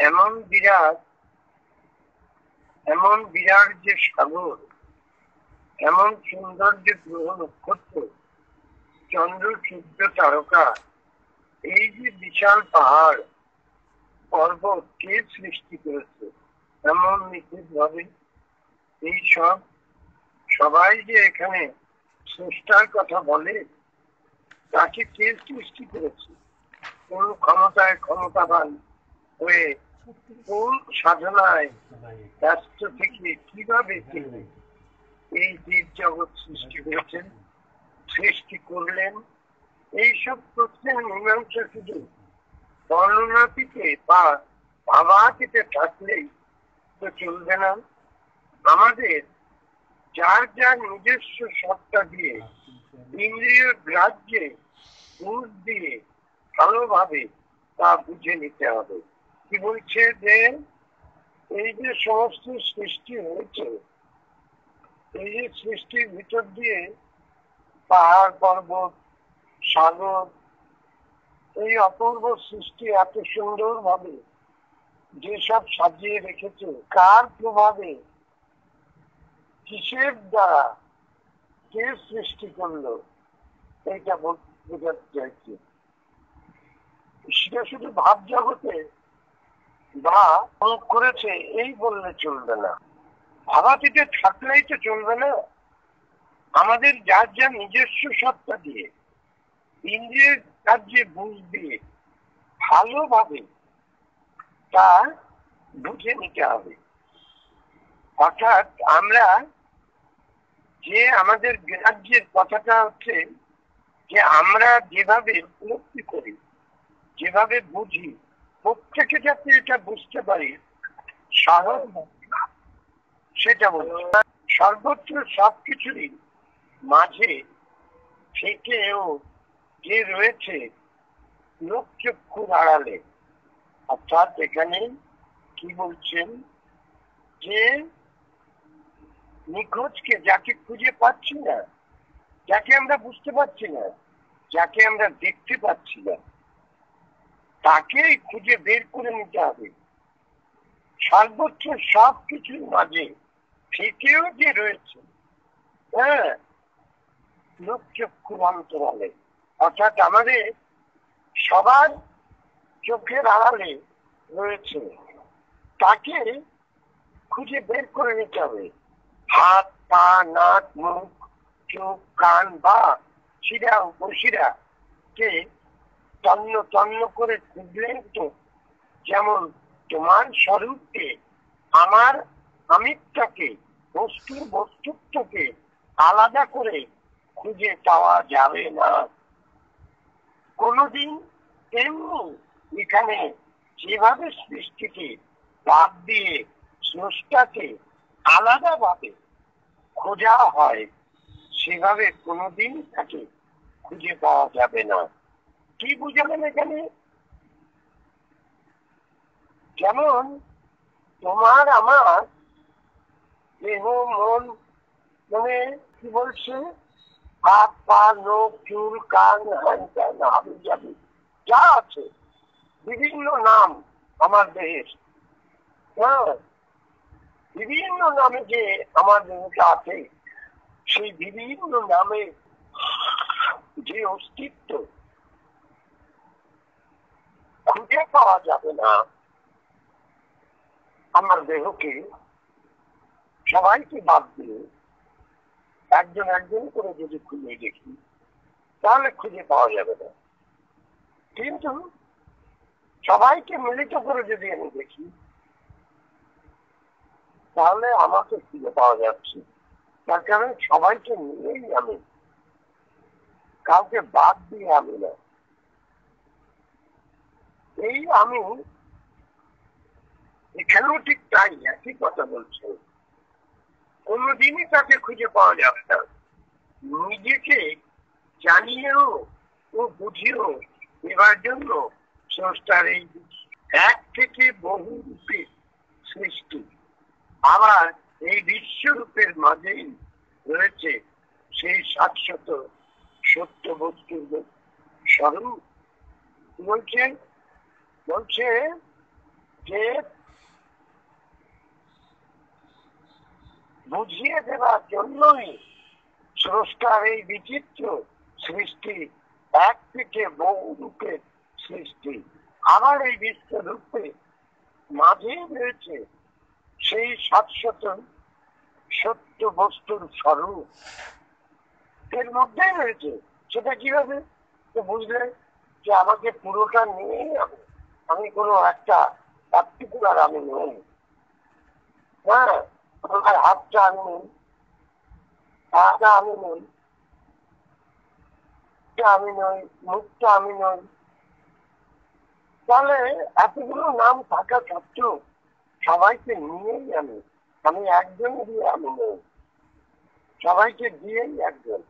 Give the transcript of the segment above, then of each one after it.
এমন বিরাট এমন বিরাট যে সাগর, এমন সুন্দর যে গ্রহ নক্ষত্র, চন্দ্র সূর্য তারকা, এই যে বিশাল পাহাড় পর্বত কে সৃষ্টি করেছে এমন নিখুঁত ভাবে? এই সব সবাই যে এখানে স্রষ্টার কথা বলে, তাকে কে সৃষ্টি করেছে? কোন ক্ষমতায় ক্ষমতাবান হয়ে, কোন সাধনায় ব্যস্ত থেকে কিভাবে তিনি এই জীব জগৎ সৃষ্টি করেছেন, সৃষ্টি করলেন? এইসব প্রশ্নের মীমাংসা শুধু বর্ণনাটিতে বা ভাবাটিতে থাকলেই তো চলবে না। আমাদের যার যার নিজস্ব সত্তা দিয়ে, ইন্দ্রিয় গ্রাহ্যে বুঝ দিয়ে ভালোভাবে তা বুঝে নিতে হবে। কি বলছে যে এই যে সমস্ত সৃষ্টি হয়েছে, এই যে সৃষ্টির ভিতর দিয়ে পাহাড় পর্বত সাগর, এই অপূর্ব সৃষ্টি এত সুন্দর ভাবে যেসব সাজিয়ে রেখেছে, কার প্রভাবে, কিসের দ্বারা, কে সৃষ্টি করলো, এইটা বোঝাতে চাইছি। সেটা শুধু ভাব জগতে বা করেছে এই বললে চলবে না, ভাবাতীতে থাকলেই তো চলবে না। আমাদের যার যা নিজস্ব সত্তা দিয়ে, ইন্দ্রিয়ের কার্যে বুঝ দিয়ে ভালোভাবে তা বুঝে নিতে হবে। অর্থাৎ আমরা যে আমাদের গ্রাহ্যের কথাটা হচ্ছে যে আমরা যেভাবে উপলব্ধি করি, যেভাবে বুঝি, প্রত্যেকে যাতে এটা বুঝতে পারি সহজ, সেটা বলছি। সর্বত্র সবকিছুরই মাঝে থেকেও যে রয়েছে লোক চক্ষুর আড়ালে, অর্থাৎ এখানে কি বলছেন যে নিখোঁজকে, যাকে খুঁজে পাচ্ছি না, যাকে আমরা বুঝতে পারছি না, যাকে আমরা দেখতে পাচ্ছি না, তাকেই খুঁজে বের করে নিতে হবে। সর্বত্র সবকিছুর মাঝে থেকেও যে রয়েছে, হ্যাঁ, লোক চক্ষুর অন্তরালে, অর্থাৎ আমাদের সবার চোখের আড়ালে রয়েছে, তাকে খুঁজে বের করে নিতে হবে। হাত পা নাক মুখ চোখ কান বা শিরা উপশিরা কে তন্ন তন্ন করে খুঁজলেন তো, যেমন তোমার স্বরূপকে, আমার আমিত্বকে, বস্তুর বস্তুত্বকে আলাদা করে খুঁজে পাওয়া যাবে না কোনদিন। তেমনি এখানে যেভাবে সৃষ্টিকে বাদ দিয়ে স্রষ্টাকে আলাদা ভাবে খোঁজা হয়, সেভাবে কোনদিন তাকে খুঁজে পাওয়া যাবে না। কি বুঝাবেন এখানে? যেমন তোমার আমার দেহ মন, মানে কি বলছে, হাত পা নখ চুল কান হ্যান ত্যান হাবি জাবি যা আছে, বিভিন্ন নাম আমার দেহের, হ্যাঁ, বিভিন্ন নামে যে আমার দেহটা আছে, সেই বিভিন্ন নামে যে অস্তিত্ব খুঁজে পাওয়া যাবে না। আমার দেহকে সবাইকে বাদ দিয়ে একজন একজন করে যদি খুঁজে দেখি, তাহলে খুঁজে পাওয়া যাবে না। কিন্তু সবাইকে মিলিত করে যদি আমি দেখি, তাহলে আমাকে খুঁজে পাওয়া যাচ্ছে। তার কারণে সবাইকে মিলেই আমি, কাউকে বাদ দিয়ে আমি না। এই আমি এখানেও ঠিক তাই একই কথা বলছেন, কোনদিনই তাকে খুঁজে পাওয়া যাবে না। নিজেকে জানিয়েও ও বুঝিয়েও এবার জন্য স্রষ্টার এই এক থেকে বহু রূপের সৃষ্টি, আবার এই বিশ্বরূপের মাঝেই রয়েছে সেই শাশ্বত সত্য বস্তুর স্বরূপ। বলছে বলছে যে বুঝিয়ে দেওয়ার জন্যই স্রষ্টার এই বিচিত্র সৃষ্টি, এক থেকে বহু রূপের সৃষ্টি। আবার এই বিশ্বরূপে মাঝে রয়েছে সেই শাশ্বত সত্য বস্তুর স্বরূপ, এর মধ্যে রয়েছে। সেটা কিভাবে তো বুঝলে যে আমাকে পুরোটা নিয়েই আমি কোনো একটা পার্টিকুলার আমি নই। হ্যাঁ, আমার হাতটা আমি নই, পাটা আমি নই, আমি নই, মুখটা আমি নই। তাহলে এতগুলো নাম থাকা সত্ত্বেও সবাইকে নিয়েই আমি একজন দিয়ে আমি নই, সবাইকে দিয়েই একজন।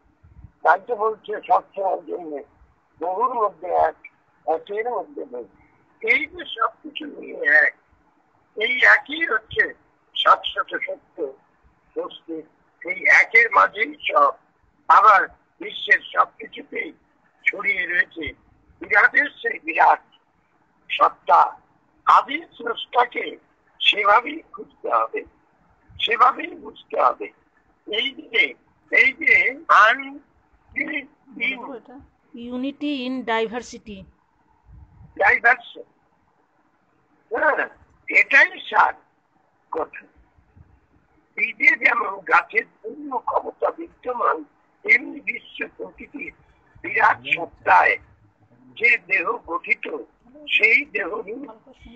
তাই তো বলছে সবসময়ের জন্য বহুর মধ্যে এক, একের মধ্যে বহু। এই যে সবকিছু নিয়ে এক, এই একই হচ্ছে শাশ্বত সত্য বস্তু। এই একের মাঝেই সব। আবার বিশ্বের সবকিছুতেই ছড়িয়ে রয়েছে বিরাটের সেই বিরাট সত্তা। আদি স্রষ্টাকে সেভাবেই খুঁজতে হবে, সেভাবেই বুঝতে হবে। এই যে ইউনিটি ইন ডাইভার্সিটি, এটাই সার কথা। এই যে যেমন গাছের পূর্ণ ক্ষমতা বিদ্যমান, তেমনি বিশ্ব প্রকৃতির বিরাট সত্তায় যে দেহ গঠিত, সেই দেহ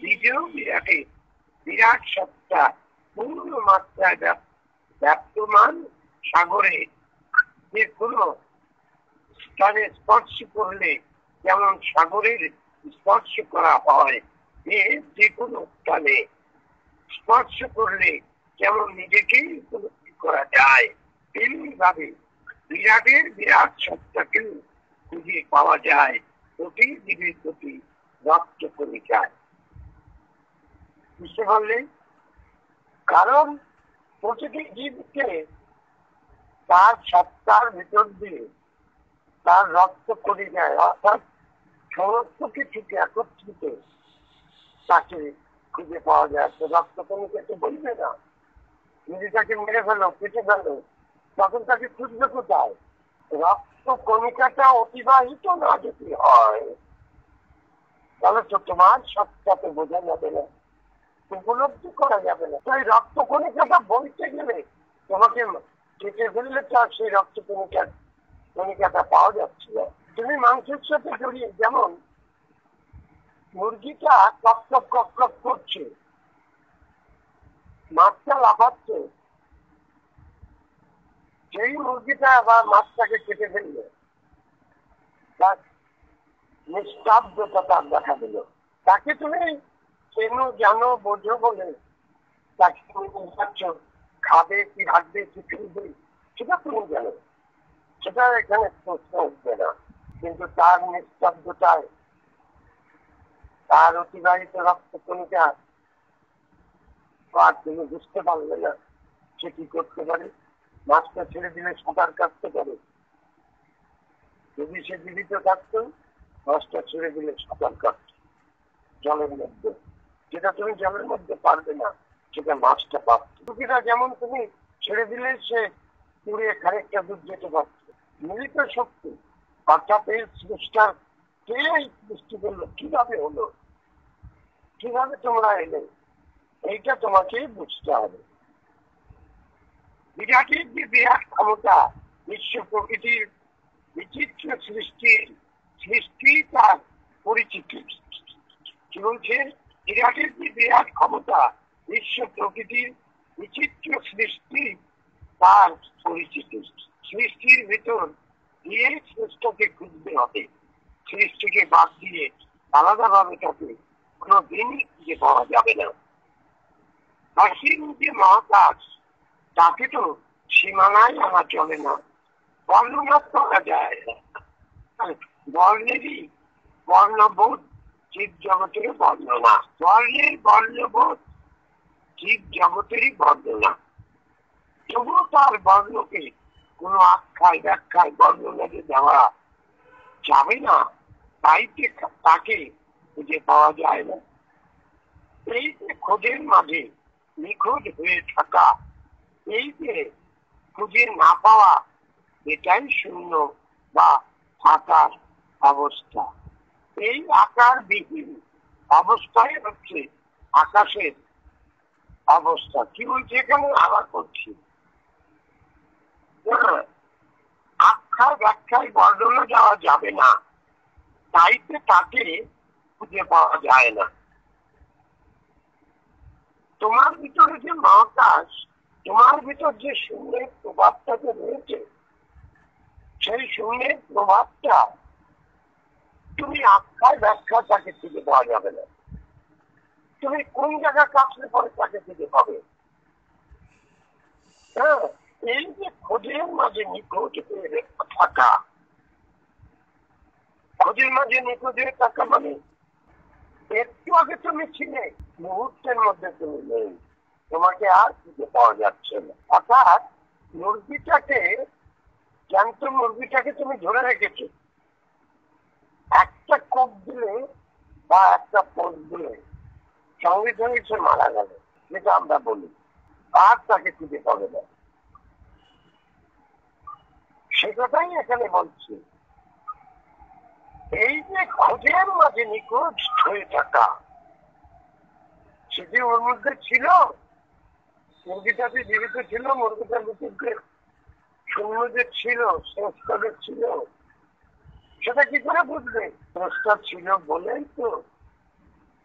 নিজেও বিরাটে বিরাট সত্তা পূর্ণ মাত্রায় ব্যাপ্তমান। সাগরে যে কোনো স্থানে স্পর্শ করলে যেমন সাগরের স্পর্শ করা হয়, যে কোনো স্থানে স্পর্শ করলে যেমন নিজেকেই উপলব্ধি করা যায়, তেমনি ভাবে বিরাটের বিরাট সত্তাকেও খুঁজে পাওয়া যায় প্রতি জীবের প্রতি রক্ত কণিকায়। বুঝতে পারলেন? কারণ প্রতিটি জীবকে তার সত্তার ভিতর দিয়ে তার রক্ত কণিকায়, অর্থাৎ সমস্ত কিছুকে একত্রিত তাকে খুঁজে পাওয়া যায়। তো রক্ত কণিকাকে বলবে না, যদি তাকে মেরে ফেলো, কেটে ফেলো, তখন তাকে খুঁজবে কোথায়? রক্ত কণিকাটা অতিবাহিত না যদি হয়, তাহলে তো তোমার সত্তাকে বোঝা যাবে না, উপলব্ধি করা যাবে না। তাই রক্ত কণিকাটা বলতে গেলে তোমাকে কেটে ফেললে তো সেই রক্ত কণিকাটা পাওয়া যাচ্ছে না। তুমি মাংসের সাথে জড়িয়ে, যেমন মুরগিটা কক কক করছে, মাছটা লাফাচ্ছে, সেই মুরগিটা আবার মাছটাকে কেটে ফেললে তার নিস্তব্ধতা তার দেখা দিল। তাকে তুমি চেনো, জানো, বোঝো বলে তাকে তুমি বুঝাচ্ছ, খাবে কি রাখবে কি ফেলবে সেটা তুমি জানো, সেটা এখানে প্রশ্ন উঠবে না। কিন্তু তার নিস্তব্ধতায়, তার অতিবাহিত রক্ত কণিকা আর তুমি বুঝতে পারবে না সে কি করতে পারে। মাছটা ছেড়ে দিলে সাঁতার কাটতে পারে, যদি সে জীবিত থাকতো মাছটা ছেড়ে দিলে সাঁতার কাটত জলের মধ্যে, যেটা তুমি জলের মধ্যে পারবে না সেটা মাছটা পারত। টুকিটা যেমন তুমি ছেড়ে দিলে সে পুড়িয়ে খানিকটা দুধ যেতে পারত। মিলিত শক্তি, অর্থাৎ এই স্রষ্টার কে এই সৃষ্টি করলো, কিভাবে হলো, কিভাবে তোমরা এলে, এইটা তোমাকে বুঝতে হবে। বিরাটের যে বিরাট ক্ষমতা, বিশ্ব প্রকৃতির বিচিত্র সৃষ্টি তার পরিচিতি। কি বলছে? বিরাটের যে বিরাট ক্ষমতা, বিশ্ব প্রকৃতির বিচিত্র সৃষ্টি তার পরিচিতি। সৃষ্টির ভিতর দিয়ে সৃষ্টকে খুঁজতে হবে, সৃষ্টিকে বাদ দিয়ে আলাদাভাবে তাকে কোনোদিনই খুঁজে পাওয়া যাবে না। অসীম যে মহাকাশ, তাকে তো সীমানায় আনা চলে না, বর্ণনা করা যায় না। বর্ণেরই বর্ণবোধ জীব জগতের বর্ণনা, বর্ণের বর্ণবোধ জীব জগতেরই বর্ণনা। তবুও তার বর্ণকে কোনো আখ্যায় ব্যাখ্যায় বর্ণনাকে দেওয়া যাবে না, তাই তাকে খুঁজে পাওয়া যায় না। এই যে খোঁজের মাঝে নিখোঁজ হয়ে থাকা, এই যে খুঁজে না পাওয়া, এটাই শূন্য বা ফাঁকার অবস্থা। এই আকারবিহীন অবস্থায় হচ্ছে আকাশের অবস্থা। কি বলছি এখানে আবার করছি, আখ্যার ব্যাখ্যায় বর্ণনা যাওয়া যাবে না, তাইতে তাকে খুঁজে পাওয়া যায় না। তোমার ভিতরে যে মহাকাশ, তোমার ভিতর যে শূন্যের প্রভাবটাকে রয়েছে, সেই শূন্যের প্রভাবটা তুমি আখ্যার ব্যাখ্যা তাকে খুঁজে পাওয়া যাবে না। তুমি কোন জায়গা কাছলে পরে তাকে খুঁজে পাবে? হ্যাঁ, এই যে খোঁজের মাঝে নিখোঁজ হয়ে থাকা, খোঁজের মাঝে নিখোঁজ হয়ে থাকা মানে একটু আগে তুমি ছিলে, মুহূর্তের মধ্যে তুমি নেই, তোমাকে আর খুঁজে পাওয়া যাচ্ছে না। অর্থাৎ মুরগিটাকে, জ্যান্ত মুরগিটাকে তুমি ধরে রেখেছো, একটা কোপ দিলে বা একটা পোষ দিলে সঙ্গে সঙ্গে সে মারা গেল, যেটা আমরা বলি, আর তাকে খুঁজে পাবে না। সে কথাই এখানে বলছি। এই যে খোঁজের মাঝে নিখোঁজ হয়ে থাকা, সেটি ওর মধ্যে ছিল, মুরগিটাতে জীবিত ছিল, মুরগিটার ভিতরে শূন্য যে ছিল, সংস্কার ছিল, সেটা কি করে বুঝবে? সংস্কার ছিল বলেই তো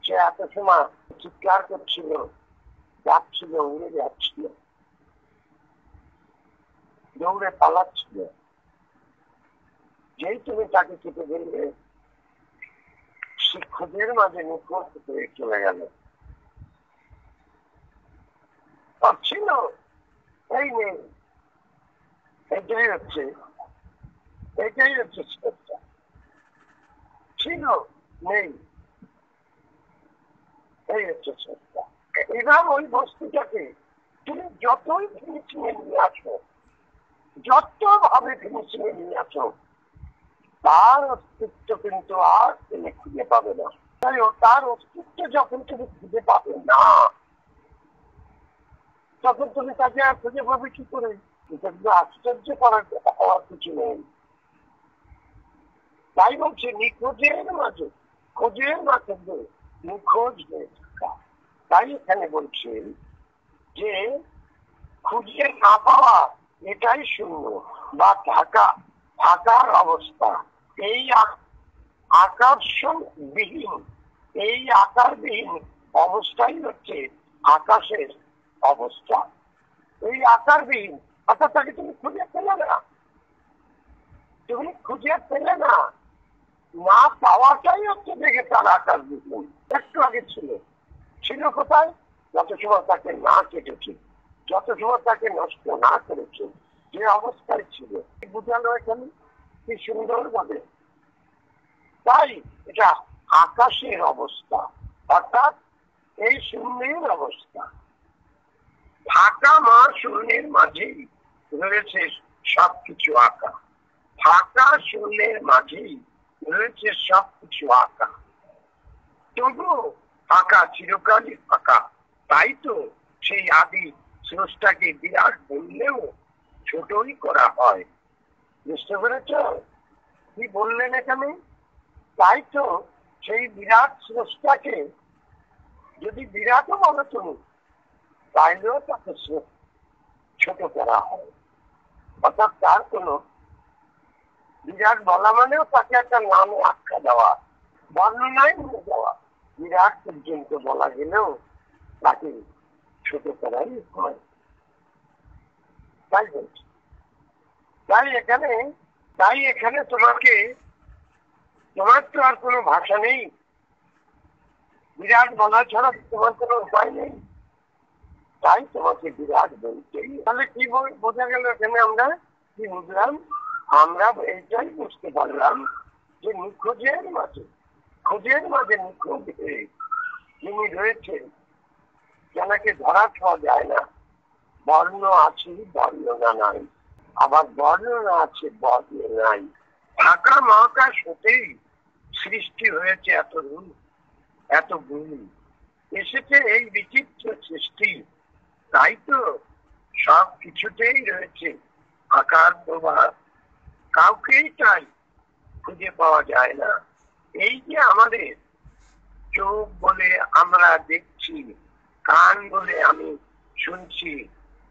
সে এত সময় চিৎকার করছিল, যাচ্ছিল, উড়ে যাচ্ছিল, দৌড়ে পালাচ্ছিল। যেই তুমি তাকে কেটে ফেলবে, সে খোঁজের মাঝে নিখোঁজ হয়ে চলে গেল। ছিল এই নেই, এটাই হচ্ছে শ্রদ্ধা। ছিল নেই, এই হচ্ছে শ্রদ্ধা। এবার ওই বস্তুটাকে তুমি যতই ফিনিশিংয়ে নিয়ে আসো, যত ভাবে ফিনিশিংয়ে নিয়ে আসো, তার অস্তিত্ব কিন্তু আর তুমি খুঁজে পাবে না। তাই তার অস্তিত্ব যখন তুমি খুঁজে পাবে না, তখন তুমি তাকে আর খুঁজে পাবে কি করে? এটা কিন্তু আশ্চর্য করার হওয়ার কিছু নেই। তাই বলছে নিখোঁজের মাঝে, খোঁজের মাঝে নিখোঁজ হয়ে থাকা। তাই এখানে বলছেন যে খুঁজে না পাওয়া, এটাই শূন্য বা থাকা, থাকার অবস্থা। এই আকর্ষণবিহীন, এই আকারবিহীন অবস্থাই হচ্ছে আকাশের অবস্থা। এই আকারবিহীন, অর্থাৎ তাকে তুমি খুঁজে পেলে না, তুমি খুঁজে পেলে না, না পাওয়াটাই হচ্ছে দেখে তার আকারবিহীন। একটু আগে ছিল, ছিল কোথায়? যত সময় তাকে না কেটেছে, যত সময় তাকে নষ্ট না করেছে, যে অবস্থায় ছিল, বুঝালো এখানে কি সুন্দর ভাবে। তাই এটা আকাশের অবস্থা, অর্থাৎ এই শূন্যের অবস্থা। ফাঁকা মা শূন্যের মাঝেই রয়েছে সবকিছু আঁকা, ফাঁকা শূন্যের মাঝেই রয়েছে সবকিছু আঁকা। তবু ফাঁকা, চিরকালই ফাঁকা। তাই তো সেই আদি স্রষ্টাকে বিরাট বললেও ছোটই করা হয়। বুঝতে পেরেছ কি বললেন এখানে? তাই তো সেই বিরাট স্রষ্টাকে যদি বিরাটও বলো তুমি, তাইলেও তাকে ছোট করা হয়। অর্থাৎ তার কোনো বিরাট বলা মানেও তাকে একটা নামে আখ্যা দেওয়া, বর্ণনায় নিয়ে যাওয়া। বিরাট পর্যন্ত বলা গেলেও তাকে ছোট করাই হয়। তাই বলছি, তাই এখানে তোমাকে, তোমার তো আর কোনো ভাষা নেই, বিরাট বলা ছাড়া তোমার কোনো উপায় নেই। তাই তোমাকে বিরাট বলতেই। তাহলে কি বোঝা গেল এখানে? আমরা কি বুঝলাম? আমরা এইটাই বুঝতে পারলাম যে নিখোঁজের মাঝে, খোঁজের মাঝে নিখোঁজ হয়ে যিনি রয়েছেন, যাকে ধরা ছোঁয়া যায় না। বর্ণ আছে, বর্ণনা নাই, আবার বর্ণনা আছে, বর্ণ নাই। ফাঁকা মহাকাশ হতেই সৃষ্টি হয়েছে এত রূপ, এত গুণ। এসেছে এই বিচিত্র সৃষ্টি, তাই তো সব কিছুতেই রয়েছে আকার প্রভাব, কাউকেই তাই খুঁজে পাওয়া যায় না। এই যে আমাদের চোখ বলে আমরা দেখছি, কান বলে আমি শুনছি,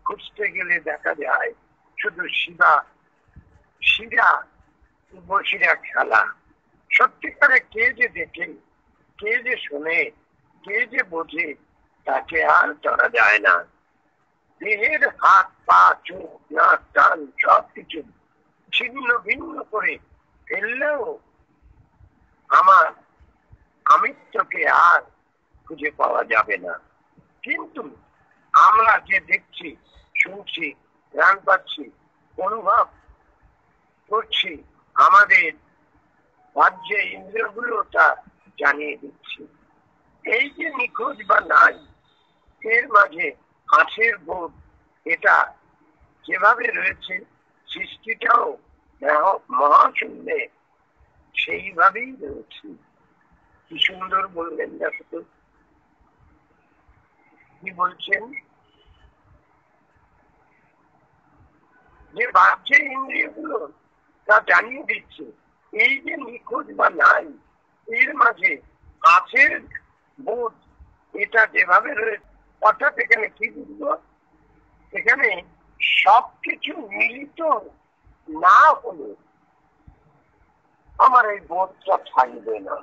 খুঁজতে গেলে দেখা যায় শুধু শিরা উপশিরা খেলা। সত্যিকারে কে যে দেখে, কে যে শোনে, কে যে বোঝে, তাকে আর ধরা যায় না। দেহের হাত পা চোখ নাক কান সবকিছু ছিন্ন ভিন্ন করে ফেললেও আমার আমিত্বকে আর খুঁজে পাওয়া যাবে না। কিন্তু আমরা যে দেখছি, শুনছি, জ্ঞান পাচ্ছি, অনুভব করছি, আমাদের বাহ্য ইন্দ্রিয়গুলো তা জানিয়ে দিচ্ছি। এই যে নিখোঁজ বা নাই, এর মাঝে আছের বোধ, এটা যেভাবে রয়েছে সৃষ্টিটাও মহাশূন্যে সেইভাবেই রয়েছে। কি সুন্দর বললেন দেখো তো, কি বলছেন যে বাহ্য ইন্দ্রিয়গুলো তা জানিয়ে দিচ্ছে এই যে নিখোঁজ বা নাই, এর মাঝে আছের বোধ, এটা যেভাবে রয়েছে। অর্থাৎ এখানে কি বুঝবো, এখানে সবকিছু মিলিত না হলে আমার এই বোধটা থাকবে না,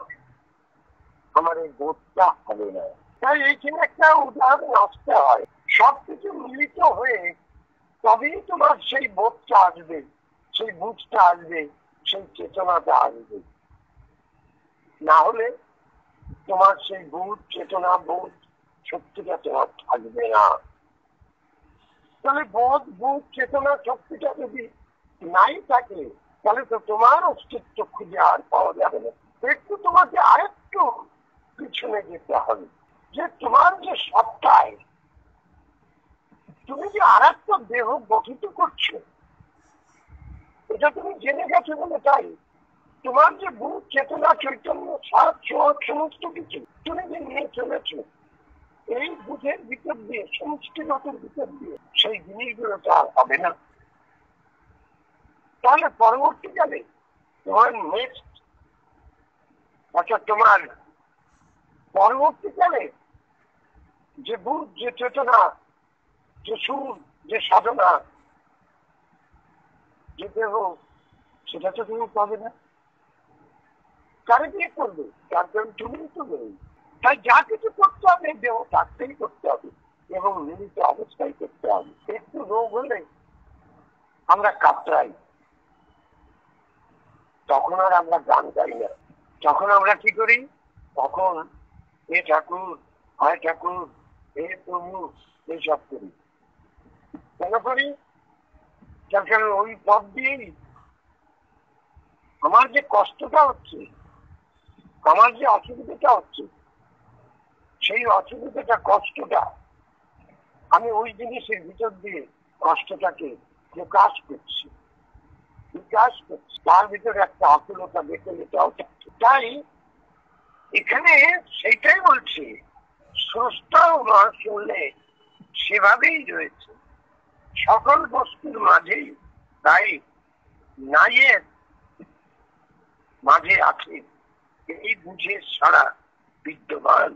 আমার এই বোধটা হবে না। তাই এইখানে একটা উদাহরণ আসতে হয়, সবকিছু মিলিত হয়ে তবেই তোমার সেই বোধটা আসবে, সেই বুঝটা আসবে, সেই চেতনাটা আসবে। না হলে তোমার সেই বুধ চেতনা বোধ শক্তিটা তোমার থাকবে না। তাহলে বোধ বুধ চেতনা শক্তিটা যদি নাই থাকে, তাহলে তো তোমার অস্তিত্ব খুঁজে আর পাওয়া যাবে না। একটু তোমাকে আরেকটু পিছনে যেতে হবে, যে তোমার যে সত্তায় তুমি যে আর একটা দেহ গঠিত করছো, এটা তুমি জেনে গেছো বলে তাই তোমার যে বুধ চেতনা চৈতন্য সমস্ত কিছু তুমি যে নিয়ে চলেছো, এই বুধের ভিতর দিয়ে সমষ্টিগতের ভিতর দিয়ে সেই জিনিসগুলো তো আর হবে না। তাহলে পরবর্তীকালে তোমার নেক্সট, অর্থাৎ তোমার পরবর্তীকালে যে বুধ যে চেতনা যে সুর যে সাধনা যে দেহ, সেটা তো তুমি পাবে না। কারে দিয়ে করবে? তার জন্য তুমি তো নেই। তাই যা কিছু করতে হবে দেহ থাকতেই করতে হবে এবং মিলিত অবস্থায় করতে হবে। একটু রোগ হলে আমরা কাতরাই, তখন আর আমরা গান গাই না, তখন আমরা কি করি, তখন এ ঠাকুর হয় ঠাকুর এ প্রভু এইসব করি। কেন করি? তার কারণ ওই পথ দিয়েই আমার যে কষ্টটা হচ্ছে, আমার যে অসুবিধাটা হচ্ছে, সেই অসুবিধাটা কষ্টটা আমি ওই জিনিসের ভিতর দিয়ে কষ্টটাকে প্রকাশ করছি, বিকাশ করছি, তার ভিতরে একটা আকুলতা দেখে নিতেও থাকছে। তাই এখানে সেইটাই বলছি, স্রষ্টাও মহাশূন্যে সেভাবেই রয়েছে সকল বস্তুর মাঝেই। তাই নাইয়ের মাঝে আছে এই বুঝে সারা বিদ্যমান।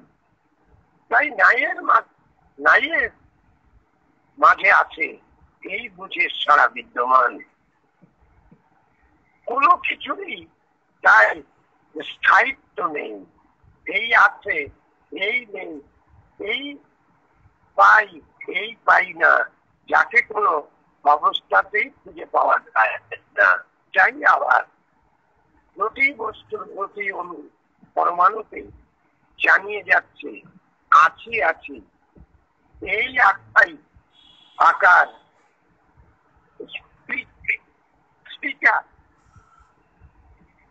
তাই নাইয়ের মাঝে আছে এই বুঝে সারা বিদ্যমান। কোনো কিছুরই তাই স্থায়িত্ব নেই, এই আছে এই নেই, এই পাই এই পাই না, যাকে কোনো অবস্থাতেই খুঁজে পাওয়া যায় না। চাই আবার প্রতি বস্তুর প্রতি অনু পরমাণুতে জানিয়ে যাচ্ছে আছি আছি। এই আত্মাই আকার স্পিকার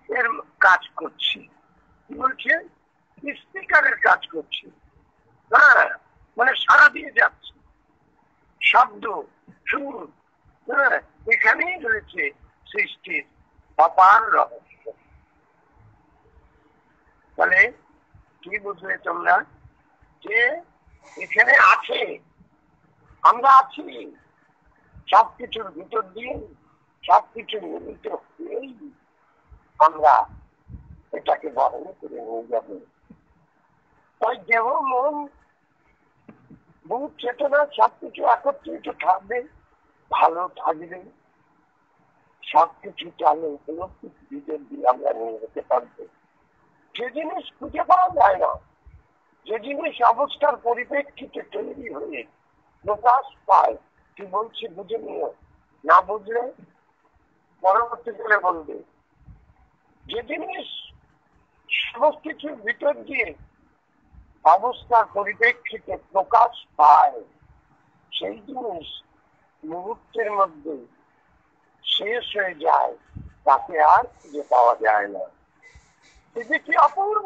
এর কাজ করছে। কি বলছে? স্পিকারের কাজ করছে। হ্যাঁ, মানে সারা দিয়ে যাচ্ছে শব্দ সুর। হ্যাঁ, এখানেই রয়েছে সৃষ্টির অপার রহস্য। তাহলে কি বুঝলে তোমরা? যে এখানে আছে, আমরা আছি, সবকিছুর ভিতর দিয়ে সবকিছুর মিলিত হয়েই আমরা এটাকে বহন করে নিয়ে যাব। তাই দেহ মন বুধ চেতনা সবকিছু একত্রিত থাকবে, ভালো থাকবে, সবকিছু চালু ভিতর দিয়ে আমরা নিয়ে যেতে পারবো। যে জিনিস খুঁজে পাওয়া যায় না, যে জিনিস অবস্থার পরিপ্রেক্ষিতে তৈরি হয়ে প্রকাশ পায়, কি বলছি বুঝে নিও, না বুঝলে পরবর্তীকালে বলবে। যে জিনিস সমস্ত কিছুর ভিতর দিয়ে অবস্থার পরিপ্রেক্ষিতে প্রকাশ পায়, সেই জিনিস মুহূর্তের মধ্যে শেষ হয়ে যায়, তাকে আর খুঁজে পাওয়া যায় না। সেটা কি অপূর্ব!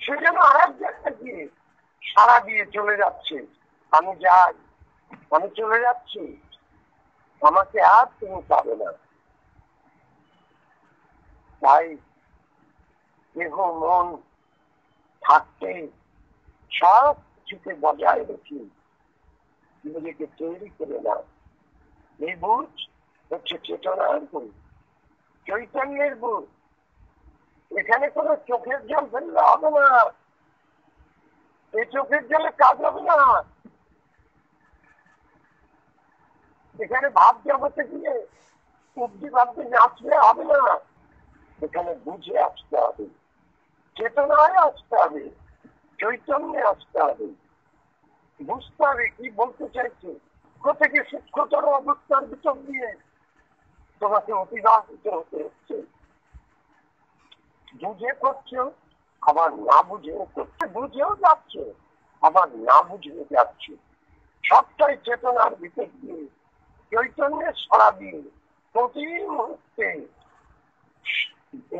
সে যেন আর এক জায়গায় গিয়ে সারা দিয়ে চলে যাচ্ছে, আমি যাই, আমি চলে যাচ্ছি, আমাকে আর তুমি পাবে না। তাই দেহ মন থাকতে সব কিছুকে বজায় রেখে নিজেকে তৈরি করে না। এই বুঝ হচ্ছে চেতনার বুঝ, চৈতন্যের বুঝ। এখানে কোনো চোখের জল ফেললে হবে না, এই চোখের জলে কাজ হবে না। এখানে ভাব জগতে গিয়ে বুদ্ধি ভাবতে নাচলে হবে না, এখানে বুঝে আসতে হবে, চেতনায় আসতে হবে, চৈতন্যে আসতে হবে, বুঝতে হবে কি বলতে চাইছে। থেকে সূক্ষ্মতর অবস্থার ভিতর দিয়ে তোমাকে অতিবাহিত হতে হচ্ছে। বুঝে করছো, আবার না বুঝেও করছে, বুঝেও যাচ্ছে, আবার না বুঝেও যাচ্ছে। সবটাই চেতনার ভিতর দিয়ে চৈতন্যের ছড়া দিয়ে প্রতি মুহূর্তে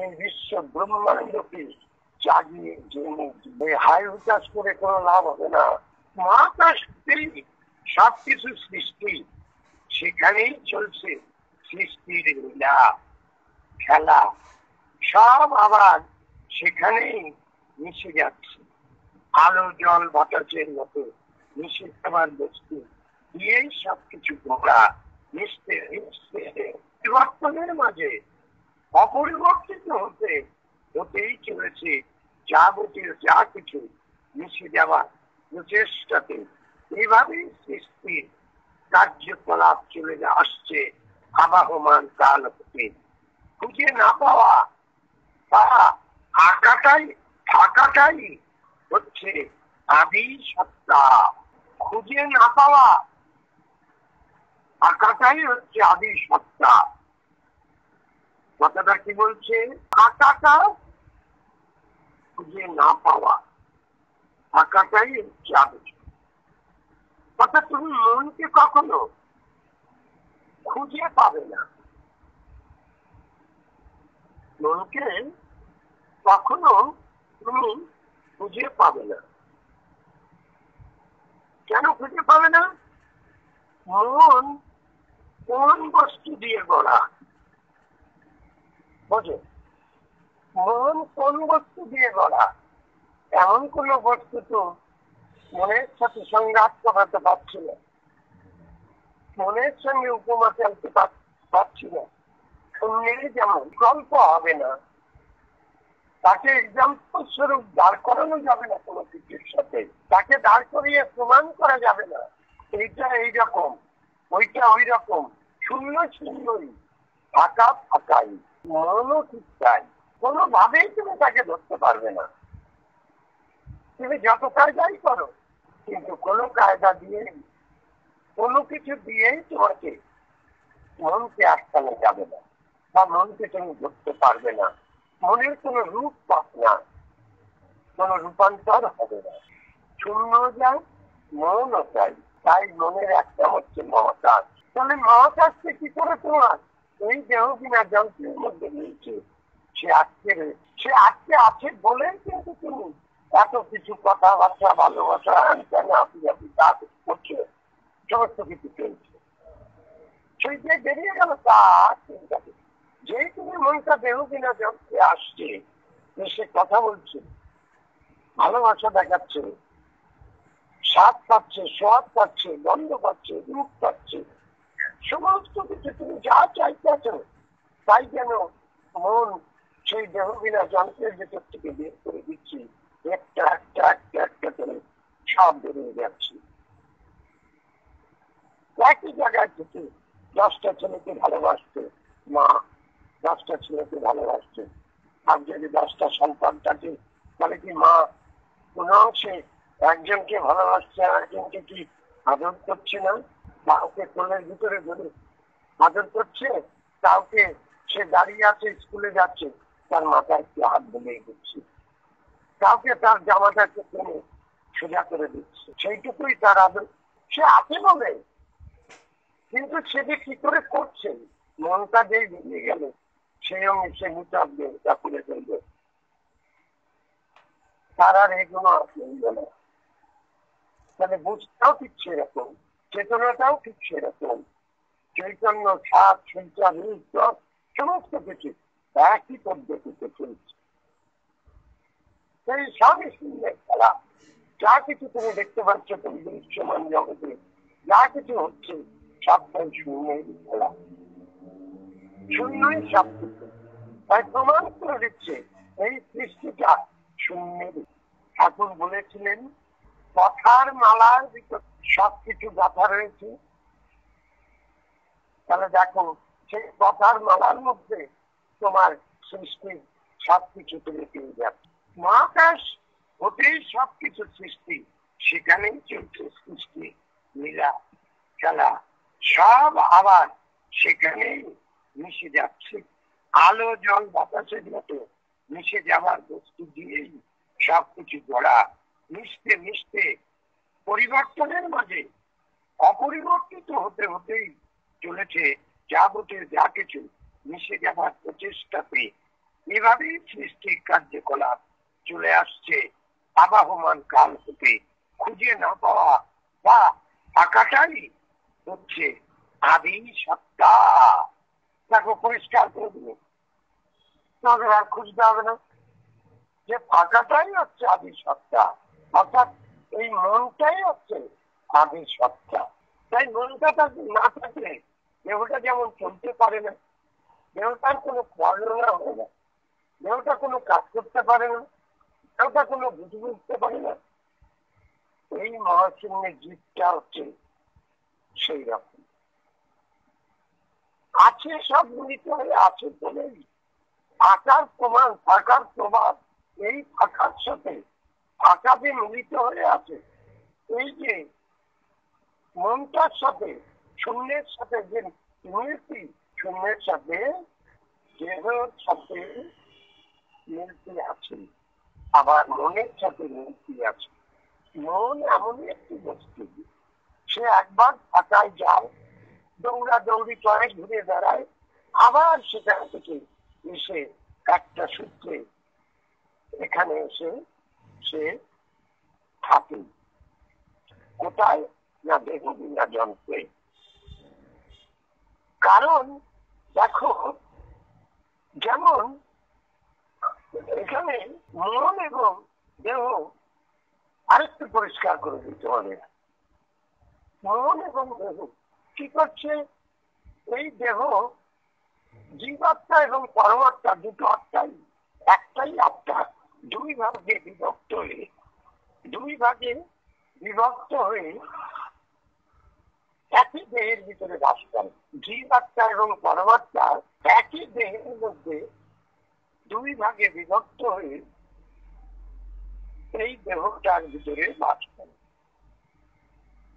এই বিশ্ব ব্রহ্মাণ্ডকে জাগিয়ে জেনে হাই হুতাশ করে কোনো লাভ হবে না। মহাকাশ সবকিছু সৃষ্টি, সেখানেই চলছে সৃষ্টির লীলা খেলা, সব আবার সেখানেই মিশে যাচ্ছে। আলো জল বাতাসের মতো মিশে যাবার বস্তু দিয়েই সবকিছু ঘোরা, মিশতে মিশতে পরিবর্তনের মাঝে অপরিবর্তিত হতে হতেই চলেছে যাবতীয় যা কিছু মিশে যাওয়ার প্রচেষ্টাতে। এইভাবেই সৃষ্টির কার্যকলাপ চলে আসছে আবাহমান কাল হতে। খুঁজে না পাওয়া বা থাকাটাই হচ্ছে আদি সত্তা। খুঁজে না পাওয়া থাকাটাই হচ্ছে আদি সত্তা। কথাটা কি বলছে? থাকাটা খুঁজে না পাওয়া, থাকাটাই হচ্ছে আদি। অর্থাৎ তুমি মনকে কখনো খুঁজে পাবে না, মনকে কখনো তুমি খুঁজে পাবে না। কেন খুঁজে পাবে না? মন কোন বস্তু দিয়ে গড়া? বোঝো, মন কোন বস্তু দিয়ে গড়া? এমন কোন বস্তু তো মনের সাথে সংঘাত করাতে পারছি না, মনের সঙ্গে উপমা চালতে পারছি না। শূন্যের যেমন গল্প হবে না, তাকে এক্সাম্পল স্বরূপ দাঁড় করানো যাবে না কোনো কিছুর সাথে, তাকে দাঁড় করিয়ে প্রমাণ করা যাবে না এইটা এইরকম, ওইটা ওই রকম। শূন্য শূন্যই, ফাঁকা ফাঁকাই, মনও ঠিক তাই। কোনোভাবেই তুমি তাকে ধরতে পারবে না। তুমি যত কায়দাই করো, কিন্তু কোনো কায়দা দিয়ে কোনো কিছু দিয়েই তোমাকে মনকে আটকানো যাবে না, বা মনকে তুমি ধরতে পারবে না। মনের কোন রূপ পাক না, কোন রূপান্তর হবে না। শূন্য যায়, মনও চাই। তাই মনের একটা হচ্ছে মহাকাশ। তাহলে মহাকাশকে কি করে তোমার এই দেহ বিনা যন্ত্রের মধ্যে নিয়েছে? সে আটকে আছে বলেই কিন্তু তুমি এত কিছু কথাবার্তা, ভালোবাসা, আপনি তা কিছু করছে, সমস্ত কিছু চলছে। সেই যে বেরিয়ে গেল তার চিন্তা, যেই তুমি মনটা দেহ বিনা যন্ত্রে আসছে, সে কথা বলছে, ভালোবাসা দেখাচ্ছে, স্বাদ পাচ্ছে, স্বাদ পাচ্ছে, গন্ধ পাচ্ছে, রূপ পাচ্ছে, সমস্ত কিছু তুমি যা চাইতেছ তাই যেন মন সেই দেহবিনা যন্ত্রের ভেতর থেকে বের করে দিচ্ছি, একটা একটা একটা একটা করে সব বেরিয়ে যাচ্ছে। একই জায়গায় থেকে 10টা ছেলেকে ভালোবাসছে মা, 10টা ছেলেকে ভালোবাসছে। আর যদি 10টা সন্তান থাকে তাহলে কি মা কোন অংশে একজনকে ভালোবাসছে আর একজনকে কি আদর করছে না? কাউকে কোলের ভিতরে ধরে আদর করছে, কাউকে সে দাঁড়িয়ে আছে স্কুলে যাচ্ছে তার মাথায় একটু হাত বুলিয়ে দিচ্ছে, কাউকে তার জামাটাকে টেনে সোজা করে দিচ্ছে, সেইটুকুই তার আদর। সে আছে বলে, কিন্তু সে যে কি করে করছে, মনটা যেই বেরিয়ে গেল সেই অংশে মুচাববে, তা করে ফেলবে, তার আর এগুলো আসবে না। তাহলে বুঝটাও ঠিক সেরকম, চেতনাটাও ঠিক সেরকম, চৈতন্য সাপ সঞ্চার সমস্ত কিছু একই পদ্ধতিতে চলছে। সেই সবই শূন্যের খেলা। যা কিছু তুমি দেখতে পাচ্ছ তুমি দৃশ্যমান জগতে, যা কিছু হচ্ছে সবটাই শূন্যের খেলা, শূন্যই সব কিছু। তাই প্রমাণ করে দিচ্ছে এই সৃষ্টিটা শূন্যের। ঠাকুর বলেছিলেন কথার মালার ভিতর সবকিছু গাঁথা রয়েছে। তাহলে দেখো সেই কথার মালার মধ্যে তোমার সৃষ্টির সবকিছু তুমি পেয়ে যাবে। মহাকাশ হতেই সবকিছু সৃষ্টি, সেখানেই চলছে সৃষ্টি লীলা খেলা, সব আবার সেখানেই মিশে যাচ্ছে। আলো জল বাতাসের মতো মিশে যাওয়ার বস্তু দিয়েই সবকিছু গড়া। মিশতে মিশতে পরিবর্তনের মাঝে অপরিবর্তিত হতে হতেই চলেছে যাবতীয় যা কিছু, মিশে যাবার প্রচেষ্টাতে এভাবেই সৃষ্টির কার্যকলাপ চলে আসছে আবাহমান কাল হতে। খুঁজে না পাওয়া বা থাকাটাই হচ্ছে আদি সত্তা। তাকে পরিষ্কার করে দিলে তাদের আর খুঁজতে হবে না, যে ফাঁকাটাই হচ্ছে আদি সত্তা, অর্থাৎ এই মনটাই হচ্ছে আদি সত্তা। তাই মনটা না থাকলে দেহটা যেমন চলতে পারে না, দেহটার কোনো বর্ণনা হয় না, দেহটা কোনো কাজ করতে পারে না, দেহটা কোনো বুঝতে পারে না। এই মহাশূন্যের জীবটা হচ্ছে সেই রকম আছে, সব মিলিত হয়ে আছে বলেই আকার প্রমাণ, ফাঁকার প্রভাব, এই ফাঁকার সাথে ফাঁকা যে মিলিত হয়ে আছে, এই যে মনটার সাথে শূন্যের সাথে যে মিলতি, শূন্যের সাথে দেহের সাথে মিলতি আছে, আবার মনের সাথে মিলতি আছে। মন এমনই একটি বস্তু, সে একবার ফাঁকায় যায়, দৌড়া দৌড়ি করে ঘুরে বেড়ায়, আবার সেখান থেকে এসে একটা সূত্রে এখানে এসে সে থাকে। কোথায়? না দেহ বিনা যন্ত্রে। কারণ দেখো, যেমন এখানে মন এবং দেহ আরেকটু পরিষ্কার করে দিতে হবে। মন এবং দেহ কি করছে? এই দেহ জীবাত্মা এবং পরমাত্মা দুটো আত্মাই, একটাই আত্মা দুই ভাগে বিভক্ত হয়ে, দুই ভাগে বিভক্ত হয়ে একই দেহের ভিতরে বাস করে। জীবাত্মা এবং পরমাত্মা একই দেহের মধ্যে দুই ভাগে বিভক্ত হয়ে এই দেহটার ভিতরে বাস করে।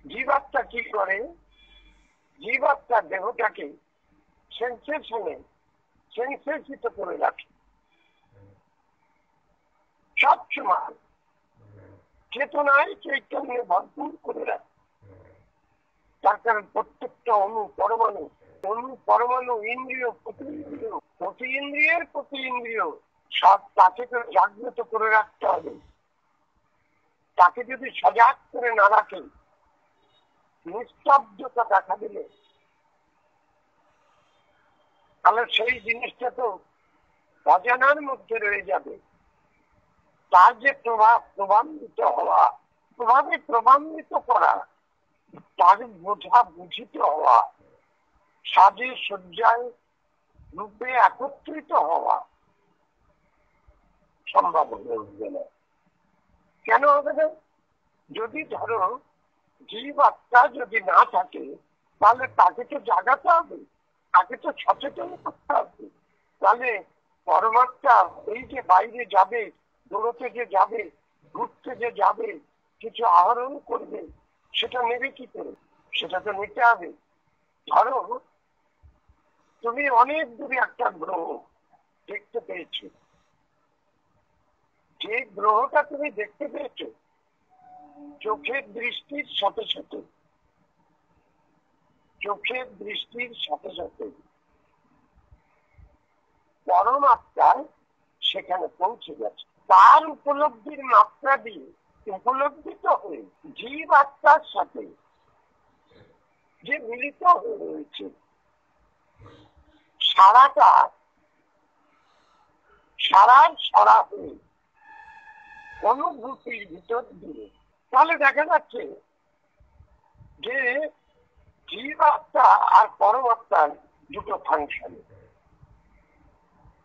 জীবাত্মা কি করে? জীবাত্মা দেহটাকে সেন্সেশিত করে রাখে, সবসময় চেতনায় চৈতন্যে ভরপুর করে রাখে। তার কারণ প্রত্যেকটা পরমাণু ইন্দ্রিয়, প্রতি ইন্দ্রিয় সব তাকে তো জাগ্রত করে রাখতে হবে। তাকে যদি সজাগ করে না রাখে, নিস্তব্ধতা দেখা দিলে, তাহলে সেই জিনিসটা তো অজানার মধ্যে রয়ে যাবে। তার যে প্রভাবিত হওয়া, প্রভাবে প্রভাবিত করা, তার বোঝা বুঝিত হওয়া, সাজে সজ্জায় রূপে একত্রিত হওয়া সম্ভব হয়ে উঠবে না। কেন হবে না? যদি ধরো জীব আত্মা যদি না থাকে, তাহলে তাকে তো জাগাতে হবে, তাকে তো সচেতন করতে হবে। তাহলে পরমাত্মা এই যে বাইরে যাবে, দৌড়তে যে যাবে, ঘুরতে যে যাবে, কিছু আহরণ করবে, সেটা নেবে কি করে? সেটা তো নিতে হবে। ধরো তুমি অনেক দূরে একটা গ্রহ দেখতে পেয়েছো, যে গ্রহটা তুমি দেখতে পেয়েছো চোখের দৃষ্টির সাথে সাথে, চোখের দৃষ্টির সাথে সাথে পরমাত্মায় সেখানে পৌঁছে গেছে। তার উপলব্ধির মাত্রা দিয়ে উপলব্ধিত হয়ে জীব আত্মার সাথে যে মিলিত হয়ে রয়েছে, সারাটা সারার সারা হয়ে অনুভূতির ভিতর দিয়ে, তাহলে দেখা যাচ্ছে যে জীব আত্মা আর পরমাত্মার দুটো ফাংশন।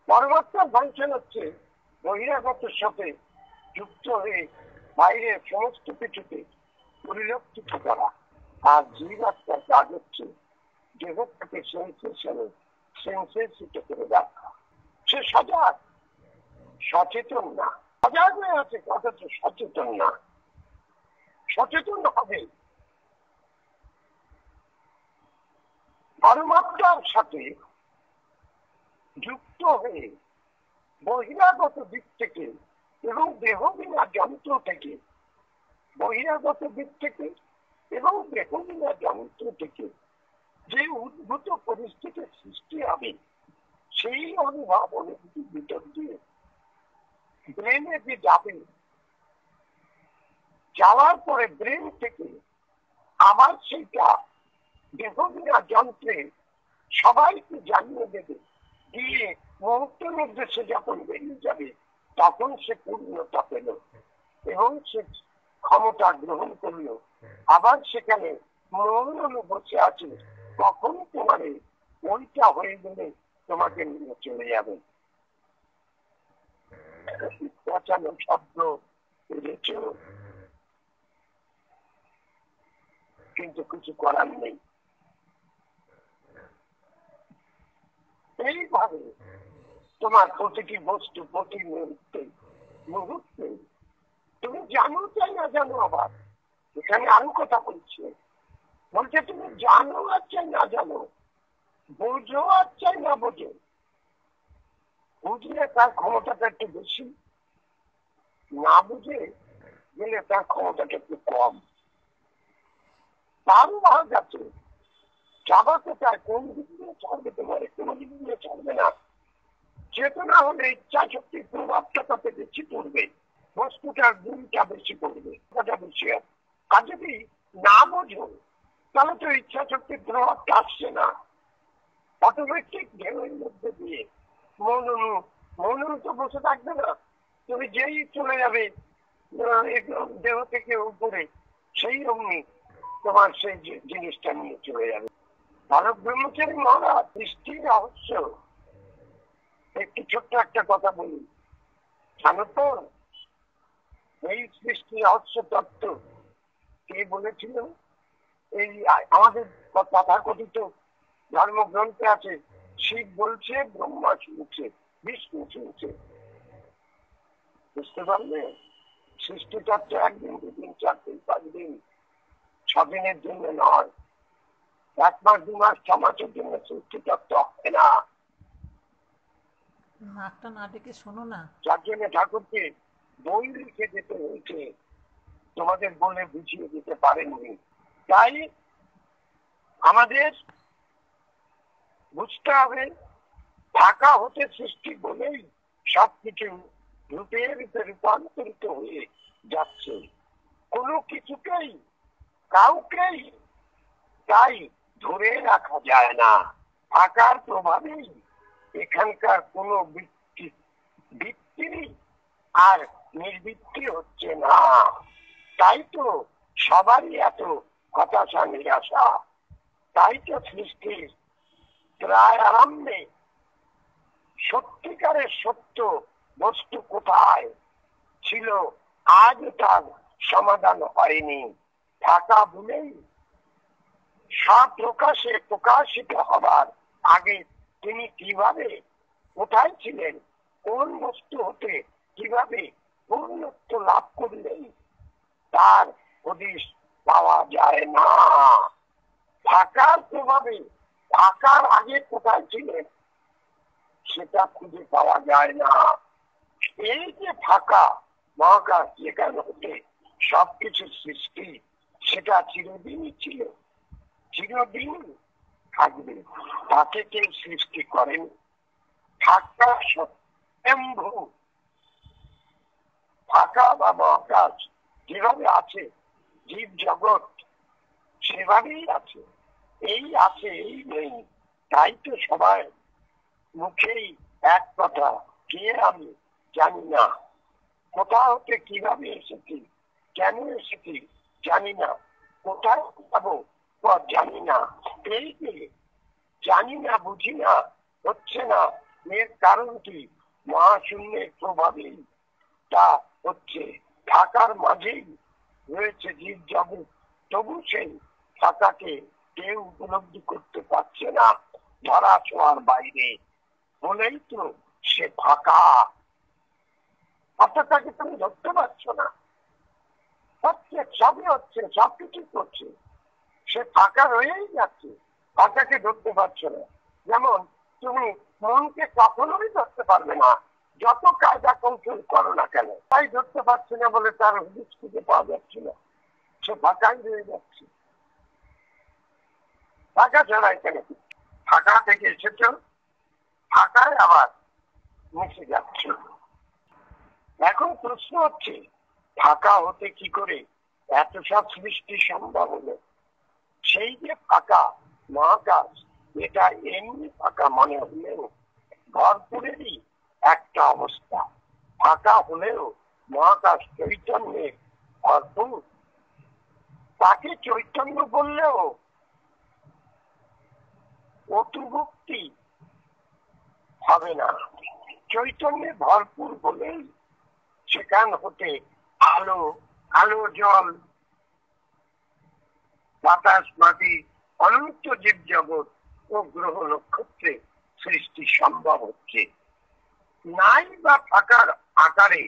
পরমাত্মার ফাংশন হচ্ছে বহিরাগতের সাথে যুক্ত হয়ে বাইরের সমস্ত কিছুকে পরিলক্ষিত করা, আর জীব আত্মার কাজ হচ্ছে দেহটাকে সেন্সেশিত করে রাখা। সে সজাগ, সচেতন না। সজাগ হয়ে আছে, অথচ সচেতন না। সচেতন হবে পরমাত্মার সাথে যুক্ত হয়ে বহিরাগত দিক থেকে এবং দেহ বিনা যন্ত্র থেকে, বহিরাগত দিক থেকে এবং দেহ বিনা যন্ত্র থেকে যে উদ্ভূত পরিস্থিতির সৃষ্টি হবে, সেই অনুভব অনুভূতির ভিতর দিয়ে ব্রেনে যে যাবে, যাওয়ার পরে ব্রেন থেকে আবার সেইটা দেহ বিনা যন্ত্রে সবাইকে জানিয়ে দেবে, দিয়ে মুহূর্তের মধ্যে সে যখন বেরিয়ে যাবে, তখন সে পূর্ণতা পেল এবং সে ক্ষমতা গ্রহণ করলো। আবার সেখানে মন বসে আছে, কখন তোমার ওইটা হয়ে গেলে তোমাকে নিয়ে চলে যাবে। পচানো শব্দ বুঝেছ, কিন্তু কিছু করার নেই। এইভাবে তোমার প্রতিটি বস্তু প্রতি মুহূর্তে মুহূর্তে তুমি জানো চাই না জানো। আবার এখানে আরো কথা বলছে, বলছে তুমি জানো আর চাই না জানো, বোঝো আর চাই না বোঝো। বুঝলে তার ক্ষমতাটা একটু বেশি, না বুঝে গেলে তার ক্ষমতাটা একটু কম। তারও ভাগ আছে, চাবাতে চায় কোন দিক দিয়ে ছাড়বে, তোমার কোন দিক দিয়ে ছাড়বে না। চেতনা হলে ইচ্ছা শক্তির প্রভাবটা তাতে বেশি পড়বে, বস্তুটার গুণটা বেশি পড়বে, বেশি। আর যদি না বোঝো, তাহলে তো ইচ্ছা শক্তির প্রভাবটা আসছে না, অটোমেটিক ঢেউয়ের মধ্যে দিয়ে মন তো বসে থাকবে না। তুমি যেই চলে যাবে দেহ থেকে উপরে, সেই অমনি তোমার সেই জিনিসটা নিয়ে চলে যাবে। ভারত ব্রহ্মচারী মহারাজ সৃষ্টির রহস্য, একটু ছোট্ট একটা কথা বলি, জানো তো এই সৃষ্টি রহস্য তত্ত্ব কে বলেছিল? এই আমাদের তথাকথিত ধর্মগ্রন্থে আছে, শিব বলছে, ব্রহ্মা শুনছে, বিষ্ণু শুনছে। বুঝতে পারলে? সৃষ্টি তত্ত্ব একদিন, দুদিন, 4 দিন, 5 দিন, 6 দিনের জন্য নয়, 1 মাস, 2 মাস, 6 মাসের জন্য সৃষ্টি তত্ত্ব হবে না। নাকটা না ডেকে শোনো না। যার জন্য ঠাকুরকে বই লিখে যেতে হয়েছে, তোমাদের বলে বুঝিয়ে দিতে পারেননি। তাই আমাদের বুঝতে হবে, ঢাকা হতে সৃষ্টি বলেই সবকিছু রূপের রূপান্তরিত হয়ে যাচ্ছে। কোনো কিছুকেই কাউকেই তাই ধরে রাখা যায় না। থাকার প্রভাবেই এখানকার কোনো ভিত্তি নেই, আর নিবৃত্তি হচ্ছে না। তাই তো সবারই এত হতাশা নিরাশা। তাই তো সৃষ্টির প্রায় আরম্ভে সত্যিকারের সত্য বস্তু কোথায় ছিল আজ তার সমাধান হয়নি। থাকা বলেই স্বপ্রকাশে প্রকাশিত হবার আগে তিনি কিভাবে কোথায় ছিলেন, কোন বস্তু হতে কিভাবে পূর্ণত্ব লাভ করলেন, তার হদিশ পাওয়া যায় না। থাকার প্রভাবে থাকার আগে কোথায় ছিলেন সেটা খুঁজে পাওয়া যায় না। এই যে ফাঁকা মহাকাশ যেখানে হতে সবকিছু সৃষ্টি, সেটা চিরদিনই ছিল, চিরদিন থাকবে। তাকে কেউ সৃষ্টি করেন। ফাঁকা স্বয়ম্ভূ ফাঁকা বা মহাকাশ যেভাবে আছে, জীব জগৎ সেভাবেই আছে। এই আছে, এই নেই। তাই তো সবাই মুখেই এক কথা, কে আমি জানি না, কোথা হতে কিভাবে এসেছি, কেন এসেছি জানি না, কোথায় যাবো জানি না। এই যে জানি না, বুঝি না, হচ্ছে না, এর কারণ কি? মহাশূন্যের প্রভাবেই তা হচ্ছে। থাকার মাঝেই রয়েছে জীব জগৎ, তবু সেই থাকাকে কেউ উপলব্ধি করতে পারছে না। ধরা ছোঁয়ার বাইরে বলেই তো সে ফাঁকা। অর্থাৎ তাকে তুমি ধরতে পারছো না। হচ্ছে, সবই হচ্ছে, সবকিছু করছে, সে ফাঁকা রয়েই যাচ্ছে, ফাঁকাকে ধরতে পারছো না। যেমন তুমি মনকে কখনোই ধরতে পারবে না, যত কায়দা কৌশল করো না কেন। তাই ধরতে পারছে না বলে তার হুদিস খুঁজে পাওয়া যাচ্ছে না, সে ফাঁকাই রয়ে যাচ্ছে। ফাঁকা ছাড়া এখানে ফাঁকা থেকে এসেছ, ফাঁকায় আবার মিশে যাচ্ছে। এখন প্রশ্ন হচ্ছে, ফাঁকা হতে কি করে এত সব সৃষ্টি সম্ভব হলো? সেই যে ফাঁকা মহাকাশ, এটা এমনি ফাঁকা মনে হলেও ভরপুরেরই একটা অবস্থা। ফাঁকা হলেও মহাকাশ চৈতন্যের ভরপুর। তাকে চৈতন্য বললেও অতুভুক্তি হবে না। চৈতন্যে ভরপুর বলেই সেখান হতে আলো, আলো জল, বাতাস মাটি, অনন্ত জীব জগৎ ও গ্রহ নক্ষত্রে সৃষ্টি সম্ভব হচ্ছে। নাই বা ফাঁকার আকারে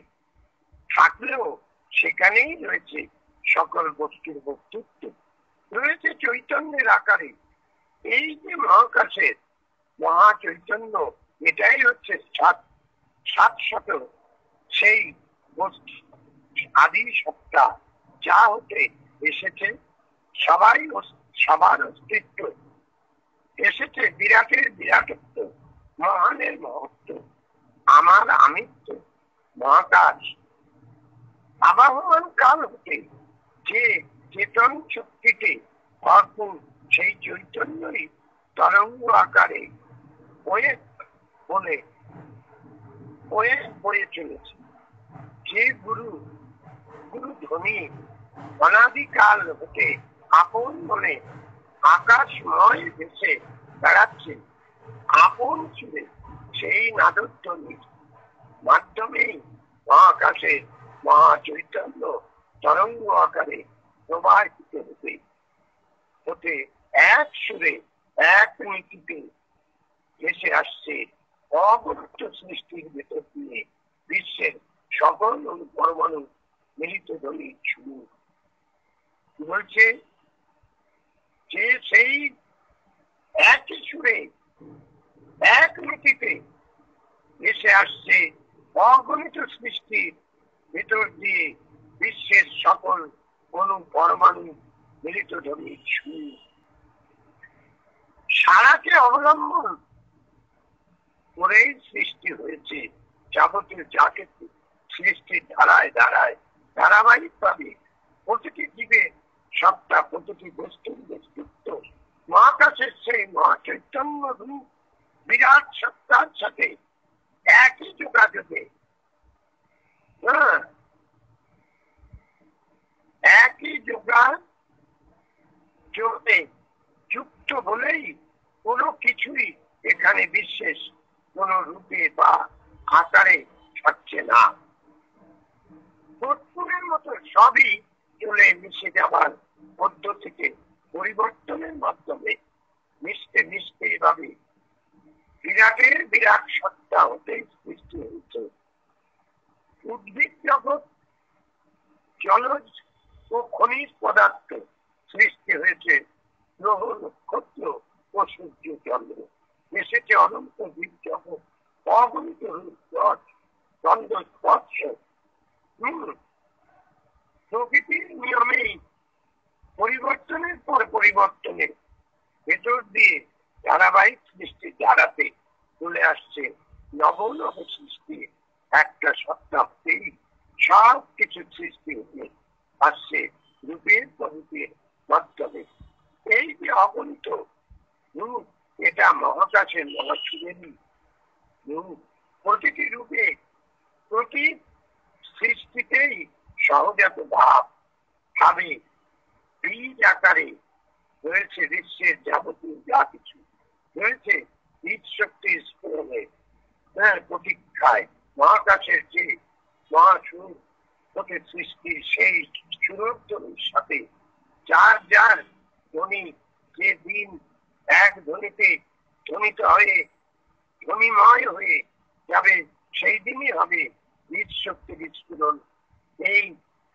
থাকলেও সেখানেই রয়েছে সকল বস্তুর বস্তুত্ব, রয়েছে চৈতন্যের আকারে। এই যে মহাকাশের মহা চৈতন্য, এটাই হচ্ছে শাশ্বত সেই বস্তু, আদি সত্তা, যা হতে এসেছে সবার অস্তিত্ব, এসেছে বিরাটের বিরাটত্ব, মহানের মহত্ব, আমার আমিত্ব। মহাকাশ আবাহমান কাল হতে যে চেতন শক্তিতে ভরপুর, সেই চৈতন্যই তরঙ্গ আকারে বয়ে চলেছে। যে গুরু ধ্বনি অনাদিকাল হতে আপন মনে আকাশময় ভেসে বেড়াচ্ছে, আপন সুরে সেই নাদধ্বনির মাধ্যমেই মহাকাশে মহা চৈতন্য তরঙ্গ আকারে প্রবাহিত হতে এক সুরে এক নীতিতে ভেসে আসছে অগণিত সৃষ্টির ভেতর দিয়ে বিশ্বের সকল পরমাণু মিলিত ধ্বনির সুর। বলছে যে সেই একই সুরে এক নীতিতে ভেসে আসছে অগণিত সৃষ্টির ভেতর দিয়ে বিশ্বের সকল পরমাণু মিলিত ধ্বনির সুর। সারাকে অবলম্বন করেই সৃষ্টি হয়েছে যাবতীয় যা কিছু। সৃষ্টির ধারায় ধারায় ধারাবাহিক ভাবে প্রতিটি জীবের সত্তা, প্রতিটি বস্তুর বস্তুত্ব মহাকাশের সেই মহাচৈতন্য রূপ বিরাট সত্তার সাথে একই যোগাযোগে প্রকৃতি যোগা যোগে যুক্ত বলেই কোনো কিছুই এখানে বিশেষ কোন রূপে বা আকারে থাকছে না। কর্পূরের মতো সবই চলে মিশে যাবার মধ্য থেকে পরিবর্তনের মাধ্যমে মিশতে মিশতে এভাবে বিরাটের বিরাট সত্তা হতে সৃষ্টি হয়েছে। উদ্ভিদ জগৎ, জলজ ও খনিজ পদার্থ সৃষ্টি হয়েছে গ্রহ, নক্ষত্র ও সূর্য চন্দ্র। এসেছে অনন্ত জীব জগৎ, অগণিত রূপ, রস, গন্ধ, স্পর্শ। প্রকৃতির নিয়মেই পরিবর্তনের পর পরিবর্তনের ভেতর দিয়ে ধারাবাহিক সৃষ্টি ধারাতে চলে আসছে নব নব সৃষ্টি। একটা শতাব্দী সব কিছু সৃষ্টি হয়ে আসছে রূপের রূপের মাধ্যমে। এই যে অগণিত রূপ, এটা মহাকাশের মহাসুরেরই রূপ। প্রতিটি রূপে প্রতি সৃষ্টিতেই সহজাত ভাব ভাবে বীজ আকারে রয়েছে বিশ্বের যাবতীয় যা কিছু রয়েছে বীজ শক্তির স্ফুরণে, প্রতীক্ষায়। মহাকাশের যে মহাসুর হতে সৃষ্টির সেই সুরধ্বনির সাথে যার যার ধ্বনি যে দিন এক ধ্বনিতে ধ্বনিত হয়ে ধ্বনিময় হয়ে যাবে, সেই দিনই হবে বীজ শক্তির বিস্ফোরণ। এই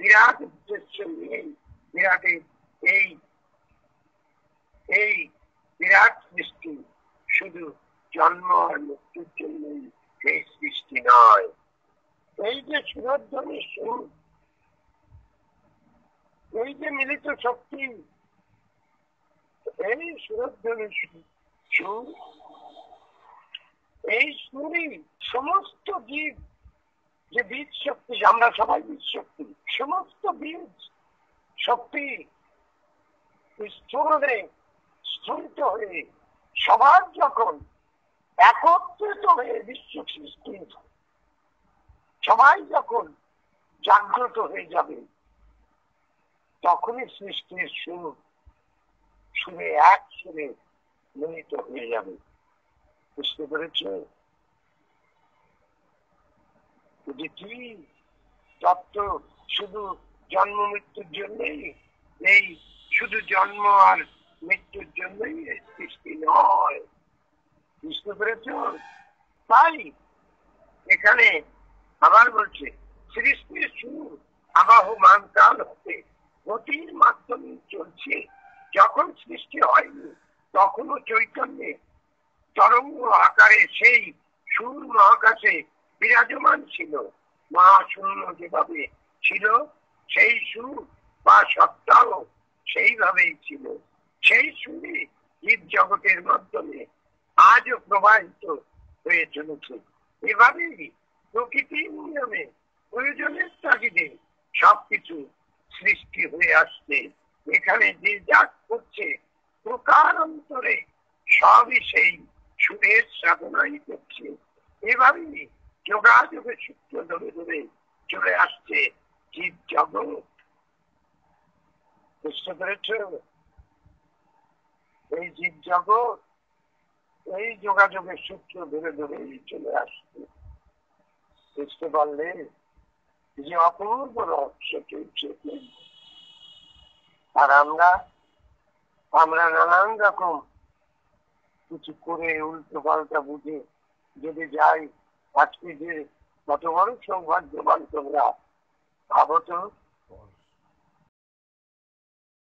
বিরাট উদ্দেশ্য নিয়ে বিরাটের এই বিরাট সৃষ্টি শুধু জন্ম আর মৃত্যুর জন্যই এই সৃষ্টি নয়। এই যে সুরধ্বনি সুর, এই যে মিলিত শক্তি, এই সুরধ্বনি সুর, এই সুরই সমস্ত জীব, যে বীজ শক্তি, আমরা সবাই বীজ শক্তি, সমস্ত বীজ শক্তি স্থূলিত হয়ে সবার যখন একত্রিত হয়ে বিশ্ব সৃষ্টি, সবাই যখন জাগ্রত হয়ে যাবে, তখনই সৃষ্টির সুরে এক সুরে মিলিত হয়ে যাবে। বুঝতে পেরেছ? কি তত্ত্ব শুধু জন্ম মৃত্যুর জন্যই, এই শুধু জন্ম আর মৃত্যুর জন্যই এই সৃষ্টি নয়। বুঝতে পেরেছ? তাই এখানে আবার বলছে সৃষ্টির সুর আবাহমান কাল হতে গতির মাধ্যমে চলছে। যখন সৃষ্টি হয়নি তখনও চৈতন্যে তরঙ্গ আকারে সেই সুর মহাকাশে বিরাজমান ছিল। মহাশূন্য যেভাবে ছিল, সেই সুর বা সত্তাও সেইভাবেই ছিল। সেই সুরে জীব জগতের মাধ্যমে আজও প্রবাহিত হয়ে চলেছে। এভাবেই প্রকৃতির নিয়মে প্রয়োজনের তাগিদে সবকিছু সৃষ্টি হয়ে আসছে। এখানে যে যা করছে প্রকারান্তরে সবই সেই সুরের সাধনাই করছে। এভাবেই যোগাযোগে সূত্র ধরে ধরে চলে আসছে জীব জগৎ। বুঝতে পেরেছ? এই জীব জগৎ এই যোগাযোগের সূত্র ধরে ধরে চলে আসছে। বুঝতে পারলে যে অপূর্ব রহস্য চলছে। আর আমরা নানান রকম কিছু করে উল্টো পাল্টা বুঝে যদি যাই, আজকে যে কত বড় সৌভাগ্যবান তোমরা ভাবো তো।